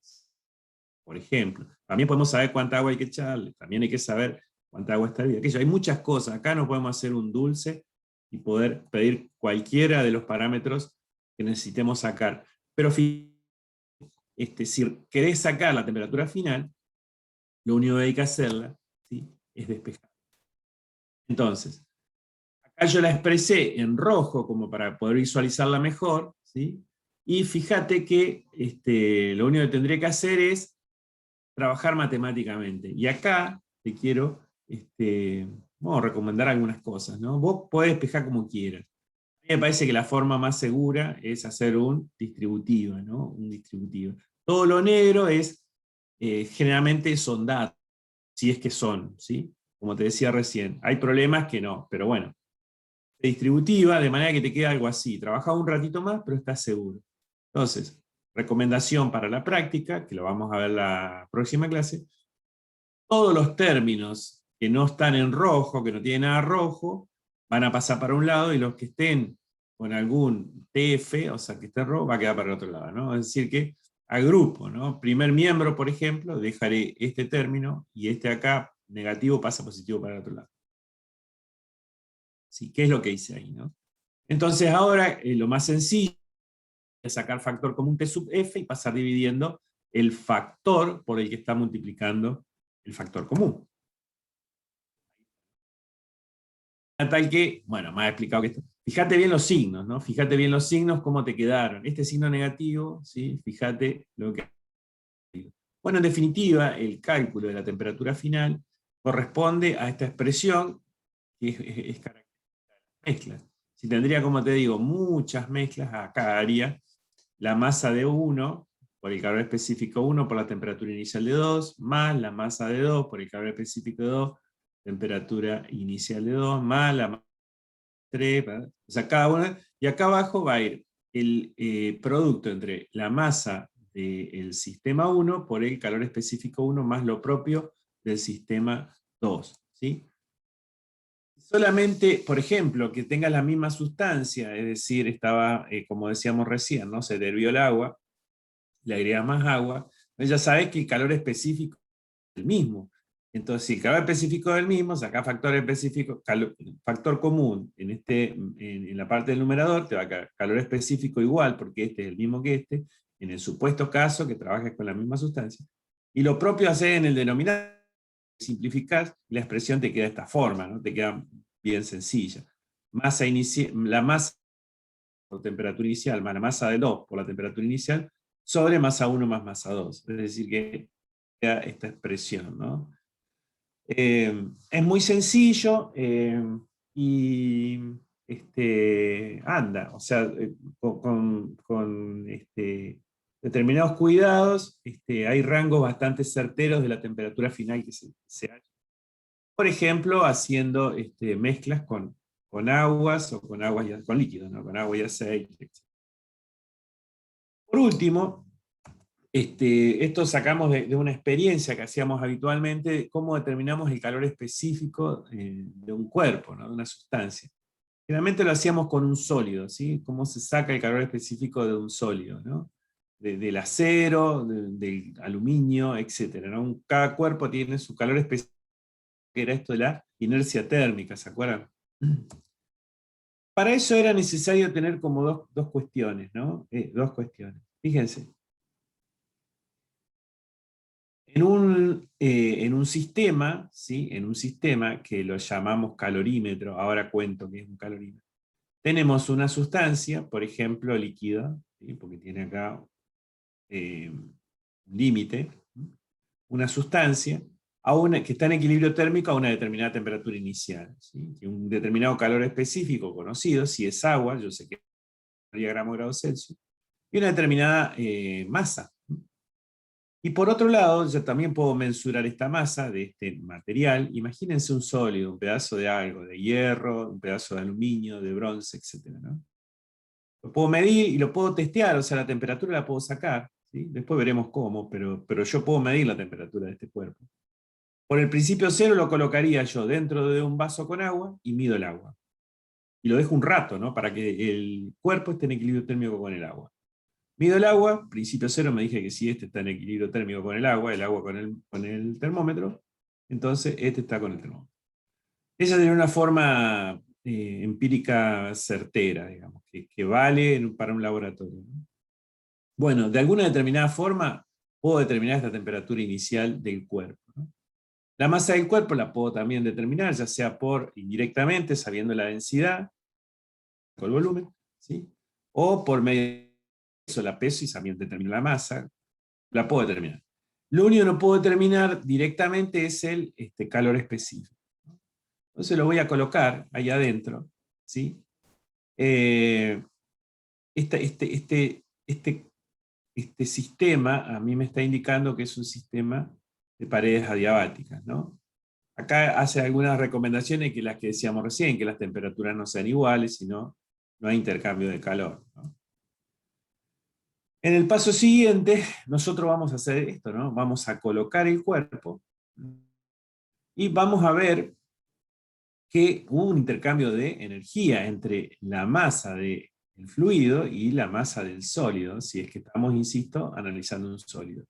Por ejemplo, también podemos saber cuánta agua hay que echarle, también hay que saber cuánta agua está hervida. Hay muchas cosas. Acá no podemos hacer un dulce y poder pedir cualquiera de los parámetros que necesitemos sacar. Pero si querés sacar la temperatura final, lo único que hay que hacerla, ¿sí?, es despejar. Entonces, acá yo la expresé en rojo como para poder visualizarla mejor, ¿sí? Y fíjate que lo único que tendré que hacer es trabajar matemáticamente. Y acá te quiero vamos a recomendar algunas cosas, ¿no? Vos podés despejar como quieras. A mí me parece que la forma más segura es hacer un distributivo, ¿no? Un distributivo. Todo lo negro es, generalmente son datos, si es que son, ¿sí? Como te decía recién. Hay problemas que no, pero bueno. Distributiva, de manera que te queda algo así. Trabaja un ratito más, pero estás seguro. Entonces, recomendación para la práctica, que lo vamos a ver la próxima clase. Todos los términos que no están en rojo, que no tienen nada rojo, van a pasar para un lado, y los que estén con algún TF, o sea que esté rojo, va a quedar para el otro lado, ¿no? Es decir que agrupo, ¿no? Primer miembro, por ejemplo, dejaré este término, y este acá, negativo, pasa positivo para el otro lado. ¿Sí? ¿Qué es lo que hice ahí, no? Entonces ahora, lo más sencillo es sacar factor común T sub F y pasar dividiendo el factor por el que está multiplicando el factor común. Tal que, bueno, más explicado que esto. Fíjate bien los signos, ¿no? Fíjate bien los signos, cómo te quedaron. Este signo negativo, ¿sí? Fíjate lo que... Bueno, en definitiva, el cálculo de la temperatura final corresponde a esta expresión que es característica de las mezclas. Si tendría, como te digo, muchas mezclas, acá haría la masa de 1 por el calor específico 1 por la temperatura inicial de 2, más la masa de 2 por el calor específico 2, temperatura inicial de 2, más la masa de 3, ¿verdad? O sea, cada una, y acá abajo va a ir el producto entre la masa del sistema 1 por el calor específico 1 más lo propio del sistema 2, ¿sí? Solamente, por ejemplo, que tenga la misma sustancia, es decir, estaba, como decíamos recién, ¿no? Se hirvió el agua, le agregas más agua, ya sabes que el calor específico es el mismo. Entonces, si el calor específico es el mismo, saca factor específico, factor común en la parte del numerador, te va a quedar calor específico igual, porque este es el mismo que este, en el supuesto caso que trabajes con la misma sustancia. Y lo propio hacer en el denominador, simplificás, la expresión te queda de esta forma, ¿no? Te queda bien sencilla. La masa por temperatura inicial más la masa de 2 por la temperatura inicial, sobre masa 1 más masa 2. Es decir, que queda esta expresión, ¿no? Es muy sencillo y anda, o sea, con determinados cuidados, hay rangos bastante certeros de la temperatura final que se hace. Por ejemplo, haciendo mezclas con aguas o con aguas con líquidos, ¿no? Con agua y aceite, etc. Por último, esto sacamos de una experiencia que hacíamos habitualmente, de cómo determinamos el calor específico de un cuerpo, ¿no? De una sustancia. Generalmente lo hacíamos con un sólido, ¿sí? Cómo se saca el calor específico de un sólido, ¿no? Del acero, del aluminio, etc., ¿no? Cada cuerpo tiene su calor específico, que era esto de la inercia térmica, ¿se acuerdan? Para eso era necesario tener como dos cuestiones, ¿no? Dos cuestiones. Fíjense. En un sistema, ¿sí? En un sistema que lo llamamos calorímetro, ahora cuento que es un calorímetro, tenemos una sustancia, por ejemplo, líquida, ¿sí? Porque tiene acá un límite, una sustancia que está en equilibrio térmico a una determinada temperatura inicial, ¿sí? Y un determinado calor específico conocido, si es agua, yo sé que es 10 gramos grados Celsius, y una determinada masa. Y por otro lado, yo también puedo mensurar esta masa de este material. Imagínense un sólido, un pedazo de algo, de hierro, un pedazo de aluminio, de bronce, etc., ¿no? Lo puedo medir y lo puedo testear, o sea, la temperatura la puedo sacar, ¿sí? Después veremos cómo, pero yo puedo medir la temperatura de este cuerpo. Por el principio cero lo colocaría yo dentro de un vaso con agua y mido el agua. Y lo dejo un rato, ¿no? Para que el cuerpo esté en equilibrio térmico con el agua. Mido el agua, principio cero me dije que si este está en equilibrio térmico con el agua con el termómetro, entonces este está con el termómetro. Esa sería una forma empírica certera, digamos, que vale para un laboratorio, ¿no? Bueno, de alguna determinada forma puedo determinar esta temperatura inicial del cuerpo, ¿no? La masa del cuerpo la puedo también determinar, ya sea indirectamente, sabiendo la densidad, con el volumen, ¿sí? O por medio de la peso y también determino la masa, la puedo determinar. Lo único que no puedo determinar directamente es el calor específico. Entonces lo voy a colocar ahí adentro, ¿sí? Este sistema a mí me está indicando que es un sistema de paredes adiabáticas, ¿no? Acá hace algunas recomendaciones que las que decíamos recién, que las temperaturas no sean iguales, sino no hay intercambio de calor, ¿no? En el paso siguiente, nosotros vamos a hacer esto, ¿no? Vamos a colocar el cuerpo y vamos a ver que hubo un intercambio de energía entre la masa del fluido y la masa del sólido, si es que estamos, insisto, analizando un sólido.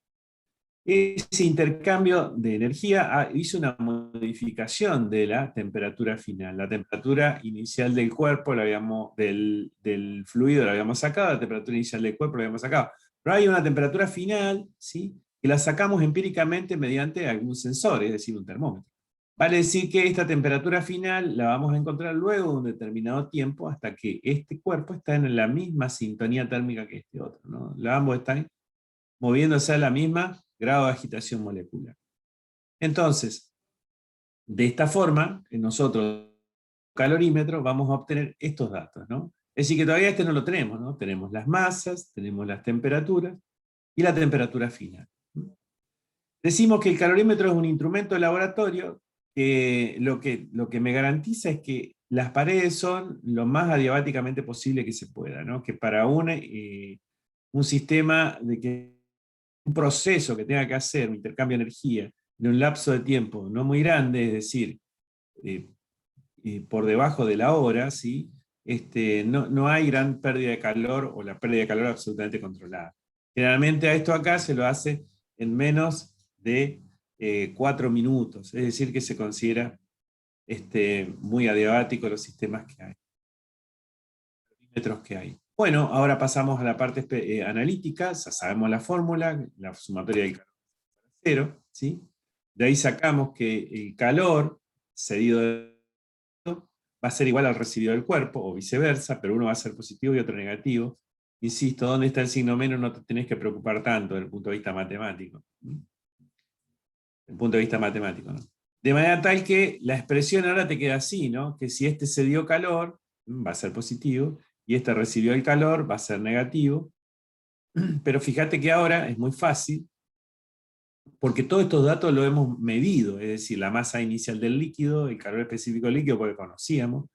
Ese intercambio de energía hizo una modificación de la temperatura final. La temperatura inicial del cuerpo, del fluido la habíamos sacado, la temperatura inicial del cuerpo la habíamos sacado. Pero hay una temperatura final, ¿sí?, que la sacamos empíricamente mediante algún sensor, es decir, un termómetro. Vale decir que esta temperatura final la vamos a encontrar luego de un determinado tiempo hasta que este cuerpo está en la misma sintonía térmica que este otro, ¿no? Ambos están moviéndose a la misma grado de agitación molecular. Entonces, de esta forma, nosotros, calorímetro, vamos a obtener estos datos, ¿no? Es decir, que todavía este no lo tenemos, ¿no? Tenemos las masas, tenemos las temperaturas y la temperatura final. Decimos que el calorímetro es un instrumento de laboratorio que lo que me garantiza es que las paredes son lo más adiabáticamente posible que se pueda, ¿no? Que para un sistema de que un proceso que tenga que hacer, un intercambio de energía, en un lapso de tiempo no muy grande, es decir, por debajo de la hora, ¿sí? No hay gran pérdida de calor o la pérdida de calor absolutamente controlada. Generalmente a esto acá se lo hace en menos de 4 minutos, es decir, que se considera muy adiabático los sistemas que hay, metros que hay. Bueno, ahora pasamos a la parte analítica, ya sabemos la fórmula, la sumatoria del calor es 0, ¿sí? De ahí sacamos que el calor cedido va a ser igual al recibido del cuerpo, o viceversa, pero uno va a ser positivo y otro negativo. Insisto, ¿dónde está el signo menos? No te tenés que preocupar tanto desde el punto de vista matemático. Desde el punto de vista matemático, ¿no? De manera tal que la expresión ahora te queda así, ¿no? Que si este se dio calor, va a ser positivo, y este recibió el calor, va a ser negativo. Pero fíjate que ahora es muy fácil, porque todos estos datos lo hemos medido, es decir, la masa inicial del líquido, el calor específico del líquido, porque conocíamos,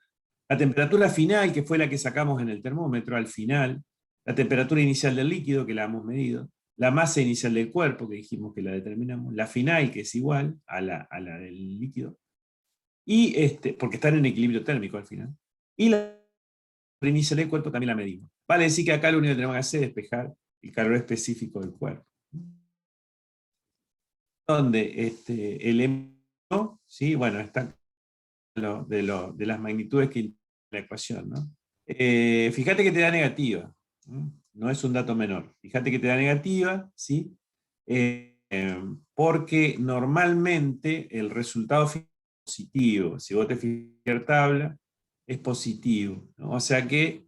la temperatura final, que fue la que sacamos en el termómetro al final, la temperatura inicial del líquido, que la hemos medido, la masa inicial del cuerpo, que dijimos que la determinamos, la final, que es igual a la del líquido, y porque están en equilibrio térmico al final, y la inicial del cuerpo también la medimos. Vale decir que acá lo único que tenemos que hacer es despejar el calor específico del cuerpo. Donde el M, ¿sí? Bueno, está de las magnitudes que la ecuación, ¿no? Fíjate que te da negativa, no es un dato menor. Fíjate que te da negativa, ¿sí? Porque normalmente el resultado final es positivo. Si vos te fijas en la tabla, es positivo, ¿no? O sea que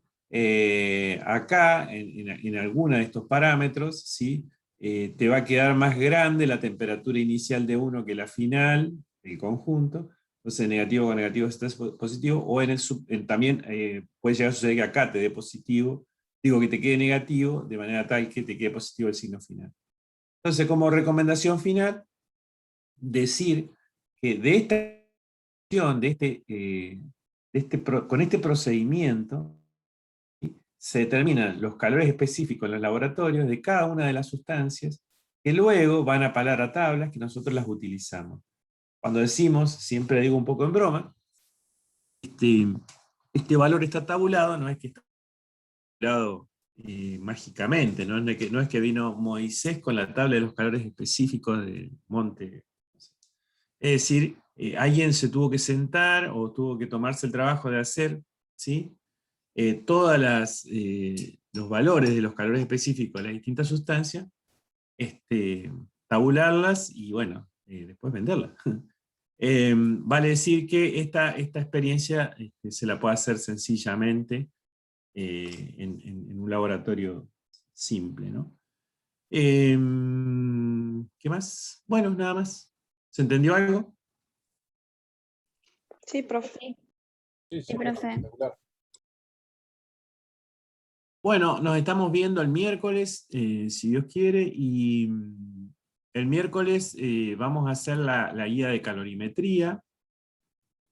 acá, en alguno de estos parámetros, ¿sí? Te va a quedar más grande la temperatura inicial de uno que la final, el conjunto. Entonces negativo con negativo es positivo, o también puede llegar a suceder que acá te dé positivo, digo que te quede negativo, de manera tal que te quede positivo el signo final. Entonces, como recomendación final, decir que de esta con este procedimiento, ¿sí? Se determinan los calores específicos en los laboratorios de cada una de las sustancias, que luego van a parar a tablas que nosotros las utilizamos. Cuando decimos, siempre digo un poco en broma, este valor está tabulado, no es que está tabulado mágicamente, ¿no? No es que vino Moisés con la tabla de los calores específicos del monte. Es decir, alguien se tuvo que sentar o tuvo que tomarse el trabajo de hacer, ¿sí? Todos los valores de los calores específicos de las distintas sustancias, tabularlas y bueno, después venderlas. Vale decir que esta experiencia se la puede hacer sencillamente en un laboratorio simple, ¿no? ¿Qué más? Bueno, nada más. ¿Se entendió algo? Sí, profe. Sí, profe. espectacular. Bueno, nos estamos viendo el miércoles, si Dios quiere, y el miércoles vamos a hacer la guía de calorimetría,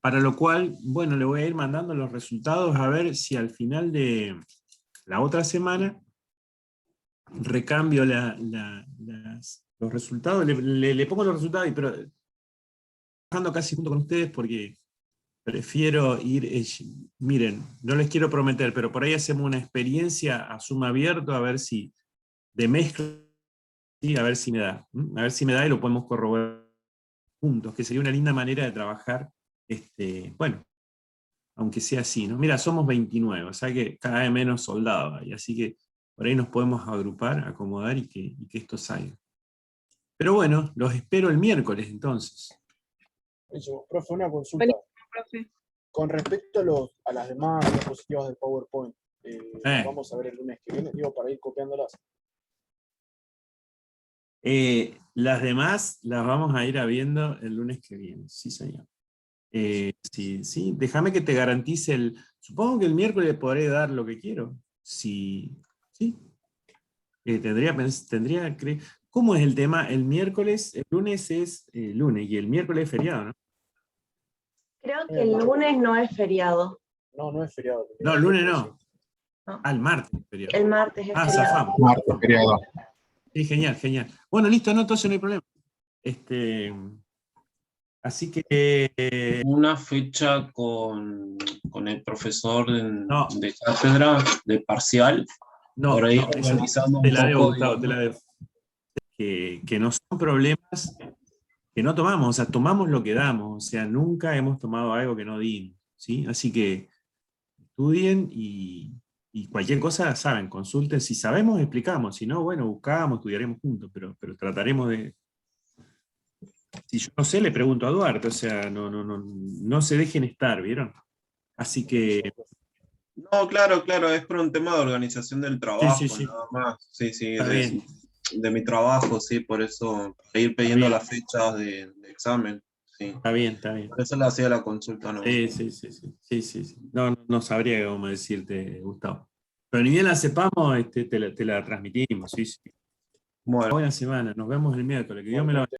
para lo cual, bueno, le voy a ir mandando los resultados a ver si al final de la otra semana recambio los resultados, le pongo los resultados, pero trabajando casi junto con ustedes porque prefiero ir, miren, no les quiero prometer, pero por ahí hacemos una experiencia a Zoom abierto, a ver si, de mezcla, ¿sí? A ver si me da, a ver si me da y lo podemos corroborar juntos, que sería una linda manera de trabajar, bueno, aunque sea así, ¿no? Mira, somos 29, o sea que cada vez menos soldados hay, así que por ahí nos podemos agrupar, acomodar y que esto salga. Pero bueno, los espero el miércoles entonces. Buenísimo. Profe, una consulta. Buenísimo, profe. Con respecto a las demás diapositivas del PowerPoint, las vamos a ver el lunes que viene, digo, para ir copiándolas. Las demás las vamos a ir viendo el lunes que viene, sí señor. Sí, déjame que te garantice supongo que el miércoles podré dar lo que quiero. Sí. ¿Cómo es el tema? El miércoles, el lunes es lunes y el miércoles es feriado, ¿no? Creo que el lunes no es feriado. No, no es feriado. No, el lunes no. No. El martes es feriado. El martes es feriado. Zafamos. Martes, feriado. Sí, genial. Bueno, listo, no, entonces no hay problema. Así que... Una fecha con el profesor No. de cátedra, de parcial, No, por ahí no, eso organizando te un la debo, poco, Gustavo, te la debo. Que no son problemas que no tomamos, o sea, tomamos lo que damos, o sea, nunca hemos tomado algo que no dimos, ¿sí? Así que estudien y cualquier cosa, saben, consulten, si sabemos, explicamos, si no, bueno, buscamos, estudiaremos juntos, pero trataremos de... Si yo no sé, le pregunto a Duarte, o sea, no se dejen estar, ¿vieron? Así que... No, claro, es por un tema de organización del trabajo, Sí. nada más. Sí, Está bien. de mi trabajo, sí, por eso, para ir pidiendo bien. las fechas de examen, sí. Está bien. Por eso le hacía la consulta, ¿no? Sí. No sabría cómo decirte, Gustavo. Pero ni bien la sepamos, te la transmitimos, sí. Bueno. Buena semana, nos vemos el miércoles, que Dios me la bendiga.